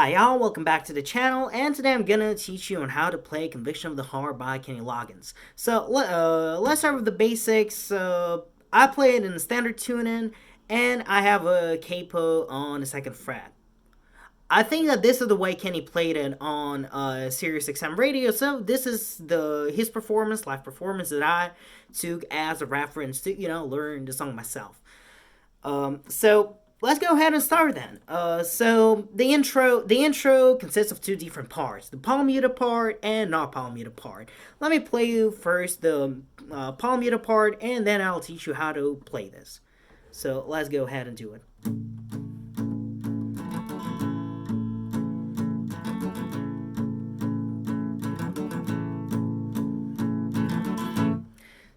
Hi y'all, welcome back to the channel, and today I'm gonna teach you on how to play Conviction of the Heart by Kenny Loggins. So, let's start with the basics. I play it in the standard tuning, and I have a capo on the second fret. I think that this is the way Kenny played it on Sirius XM radio, so this is his performance, live performance that I took as a reference to, learn the song myself. So let's go ahead and start then. So the intro consists of two different parts: the palm muted part and not palm muted part. Let me play you first the palm muted part, and then I'll teach you how to play this. So let's go ahead and do it.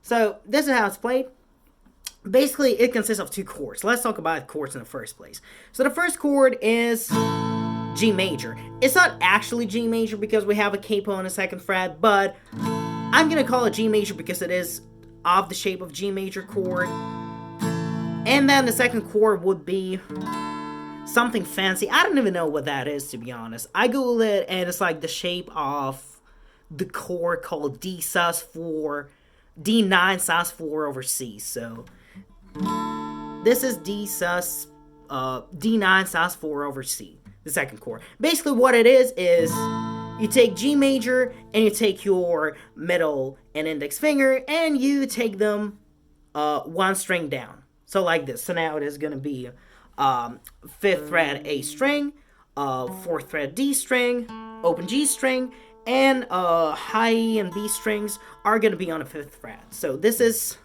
So this is how it's played. Basically, it consists of two chords. Let's talk about chords in the first place. So the first chord is G major. It's not actually G major because we have a capo on the second fret, but I'm going to call it G major because it is of the shape of G major chord. And then the second chord would be something fancy. I don't even know what that is, to be honest. I googled it, and it's like the shape of the chord called D sus4, D9 sus4 over C. So this is D sus, D9 sus4 over C, the second chord. Basically what it is you take G major and you take your middle and index finger and you take them one string down. So like this. So now it is going to be 5th fret A string, 4th fret D string, open G string, and high E and B strings are going to be on the 5th fret. So this is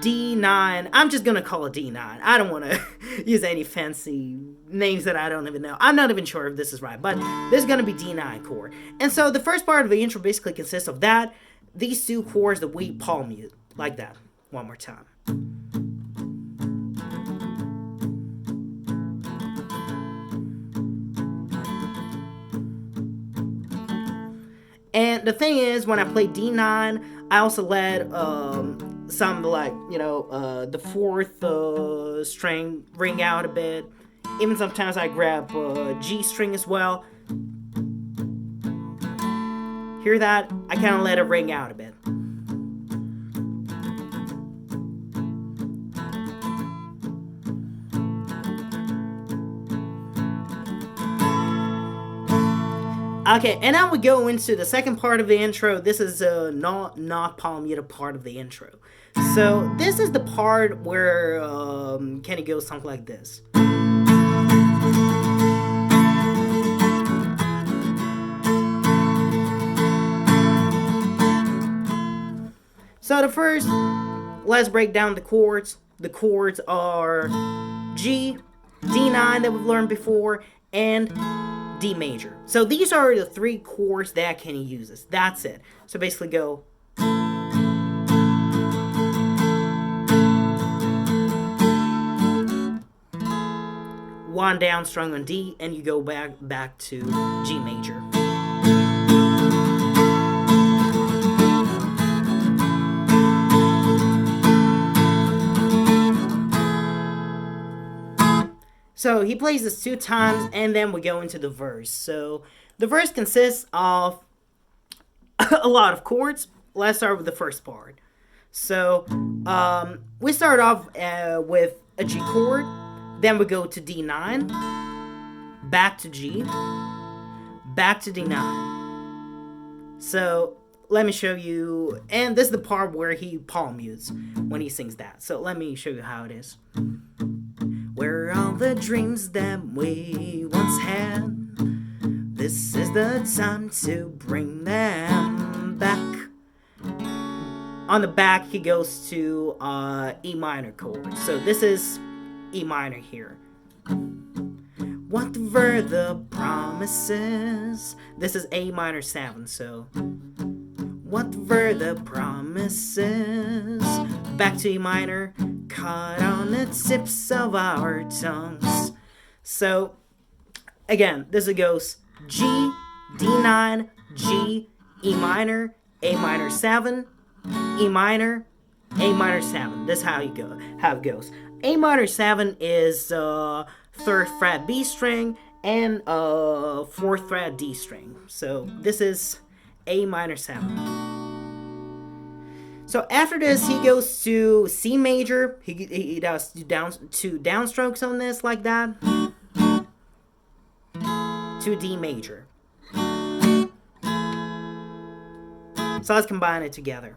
D9. I'm just going to call it D9. I don't want to use any fancy names that I don't even know. I'm not even sure if this is right, but this is going to be D9 chord. And so the first part of the intro basically consists of that, these two chords that we palm mute, like that. One more time. And the thing is, when I play D9, I also let some, like, the 4th string ring out a bit. Even sometimes I grab G string as well. Hear that? I kind of let it ring out a bit. Okay, and now we go into the second part of the intro. This is not palm muted part of the intro. So this is the part where Kenny goes something like this. So the first, let's break down the chords. The chords are G, D9 that we've learned before, and D major. So these are the three chords that Kenny uses. That's it. So basically go. One down strung on D, and you go back to G major. So he plays this 2 times, and then we go into the verse. So the verse consists of a lot of chords. Let's start with the first part. So we start off with a G chord, then we go to D9, back to G, back to D9. So let me show you, and this is the part where he palm mutes when he sings that. So let me show you how it is. Where are all the dreams that we once had? This is the time to bring them back. On the back, he goes to E minor chord. So this is E minor here. Whatever the promises. This is A minor 7. So whatever the promises. Back to E minor. Caught on the tips of our tongues. So again, this goes G, D9, G, E minor, A minor 7, E minor, A minor 7. This is how it goes. A minor 7 is 3rd fret B string, and fourth fret D string. So this is A minor 7. So after this, he goes to C major. He does two downstrokes on this like that. To D major. So let's combine it together.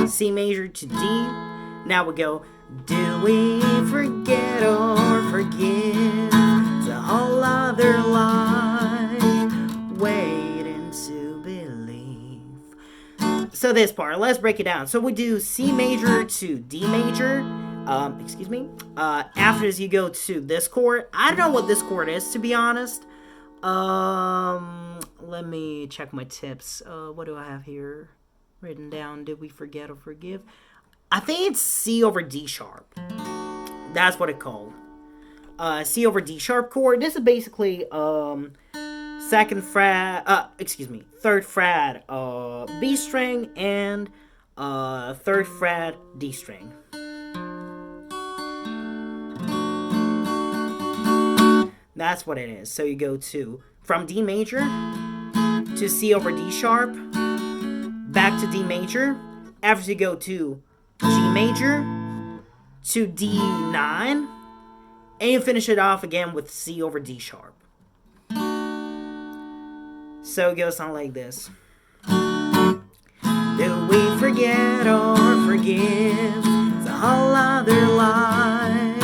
C major to D. Now we go, do we forget or forgive the whole other life, waiting to believe. So this part, let's break it down. So we do C major to D major. After this, you go to this chord. I don't know what this chord is, to be honest. Let me check my tips. What do I have here written down? Did we forget or forgive? I think it's C over D sharp. That's what it's called. C over D sharp chord. This is basically third fret B string and third fret D string. That's what it is. So you go from D major to C over D sharp, back to D major. After you go to G major to D9, and you finish it off again with C over D sharp. So it goes something like this. Do we forget or forgive the whole other life,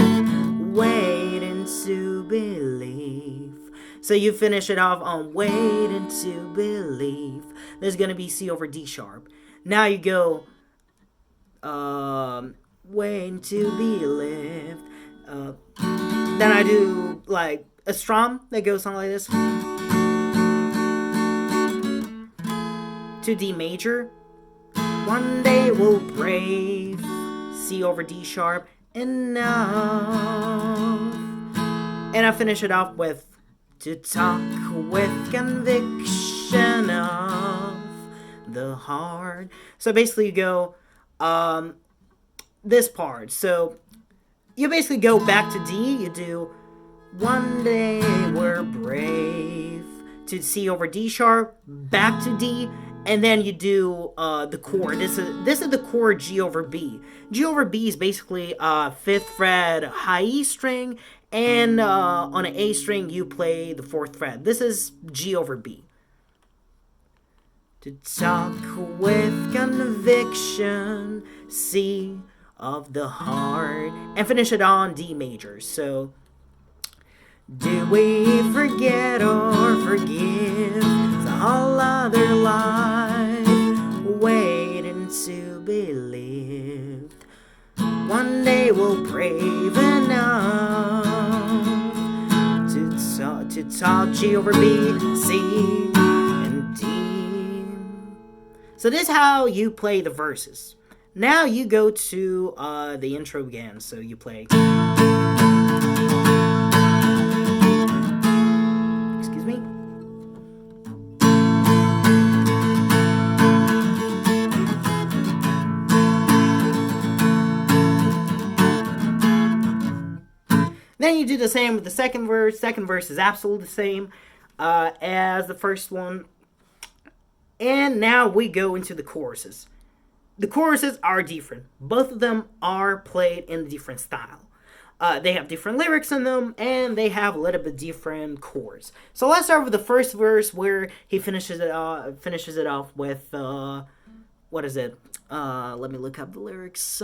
waiting to believe? So you finish it off on waiting to believe. There's going to be C over D sharp. Now you go waiting to be lived. Then I do like a strum that goes something like this. To D major. One day we'll brave. C over D sharp. Enough. And I finish it off with to talk with conviction of the heart. So basically you go this part. So you basically go back to D. You do one day we're brave to C over D sharp, back to D, and then you do the chord. This is the chord G over B. G over B is basically 5th fret high E string, and on an A string you play the 4th fret. This is G over B. To talk with conviction, C of the heart, and finish it on D major. So, do we forget or forgive the whole other life, waiting to be lived? One day we'll brave enough to talk G over B, C, and D. So this is how you play the verses. Now you go to the intro again. So you play. Excuse me. Then you do the same with the second verse. Second verse is absolutely the same as the first one. And now we go into the choruses. The choruses are different. Both of them are played in a different style. They have different lyrics in them, and they have a little bit different chords. So let's start with the first verse, where he finishes it off with what is it? Let me look up the lyrics.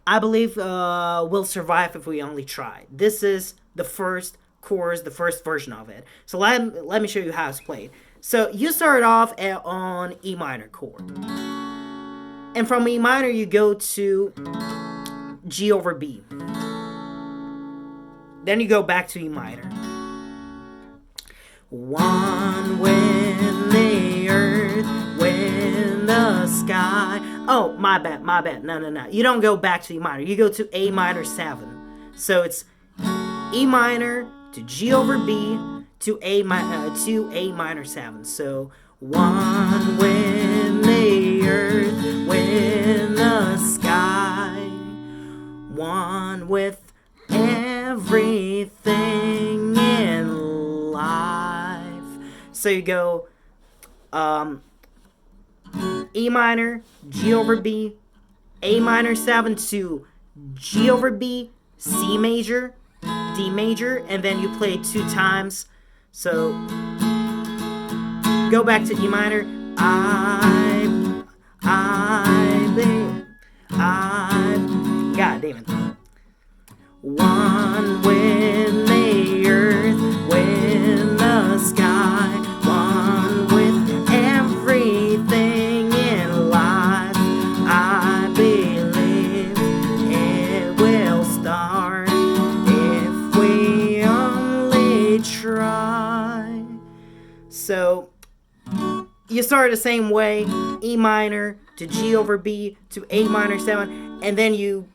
I believe we'll survive if we only try. This is the first course, the first version of it. So let me show you how it's played. So you start off on E minor chord. And from E minor, you go to G over B. Then you go back to E minor. One with the earth, with the sky. Oh, my bad. No. You don't go back to E minor. You go to A minor 7. So it's E minor to G over B to A minor 7. So one with the earth, with the sky. One with everything in life. So you go E minor, G over B, A minor 7 to G over B, C major, D major, and then you play 2 times. So go back to E minor. God damn it. One with the earth, with the sky, one with everything in life. I believe it will start if we only try. So you start the same way, E minor to G over B to A minor 7, and then you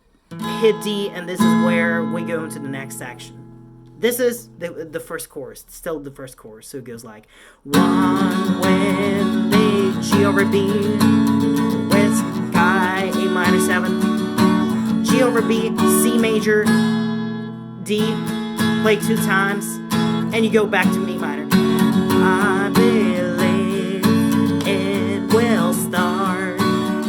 hit D, and this is where we go into the next section. This is the first chorus, still the first chorus, so it goes like one with the G over B, with sky, A minor 7, G over B, C major, D, play 2 times, and you go back to E minor. I believe it will start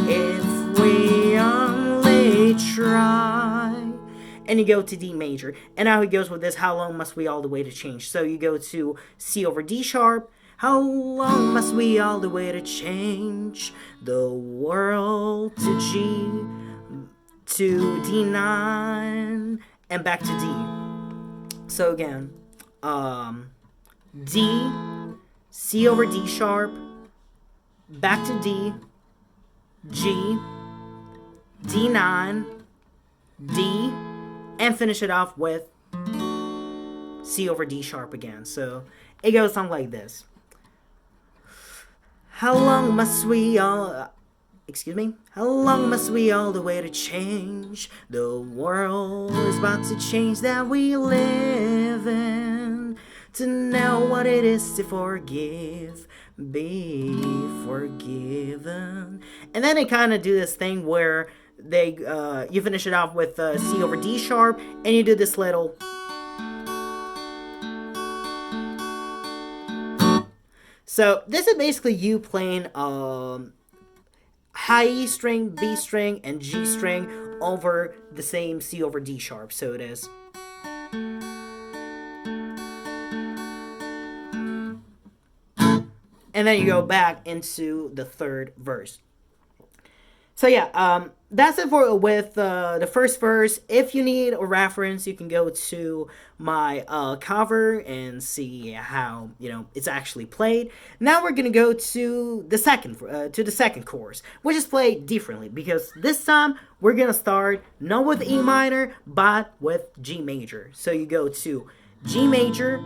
if we only try. And you go to D major. And now he goes with this, how long must we all the way to change? So you go to C over D sharp. How long must we all the way to change the world to G, to D9, and back to D. So again, D, C over D sharp, back to D, G, D9, D, and finish it off with C over D sharp again. So it goes something like this. How long must we all... How long must we all the way to change? The world is about to change that we live in. To know what it is to forgive, be forgiven. And then they kind of do this thing where they you finish it off with C over D sharp, and you do this little... So this is basically you playing high E string, B string, and G string over the same C over D sharp. So it is. And then you go back into the third verse. So yeah, that's it for with the first verse. If you need a reference, you can go to my cover and see how it's actually played. Now we're gonna go to the second chorus, which is played differently because this time we're gonna start not with E minor but with G major. So you go to G major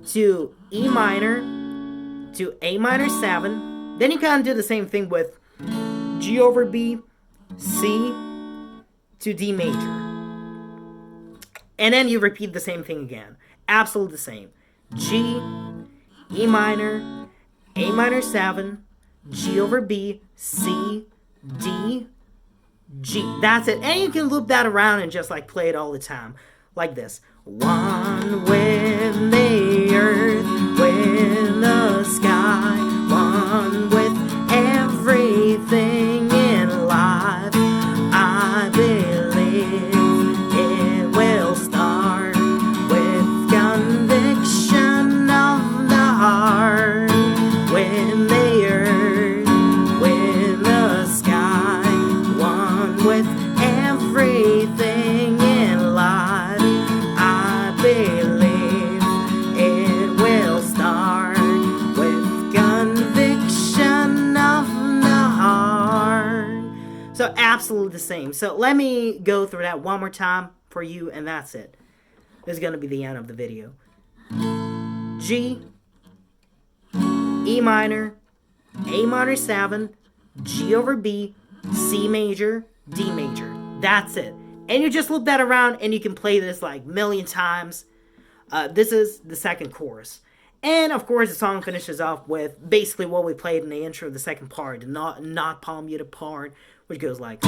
to E minor to A minor 7. Then you kind of do the same thing with G over B, C to D major. And then you repeat the same thing again. Absolutely the same. G, E minor, A minor 7, G over B, C, D, G. That's it. And you can loop that around and just like play it all the time. Like this. One with the earth, with the sky, one with everything in life. I believe it will start with conviction of the heart. With the earth, with the sky, one with everything in life. I believe So absolutely the same. So let me go through that one more time for you, and that's it. This is going to be the end of the video. G, E minor, A minor 7, G over B, C major, D major. That's it. And you just loop that around and you can play this like a million times. This is the second chorus. And of course the song finishes off with basically what we played in the intro of the second part, the not palm muted part, which goes like...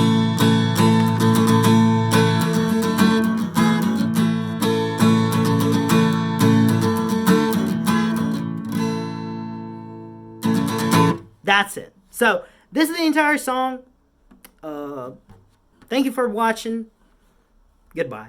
That's it. So, this is the entire song. Thank you for watching. Goodbye.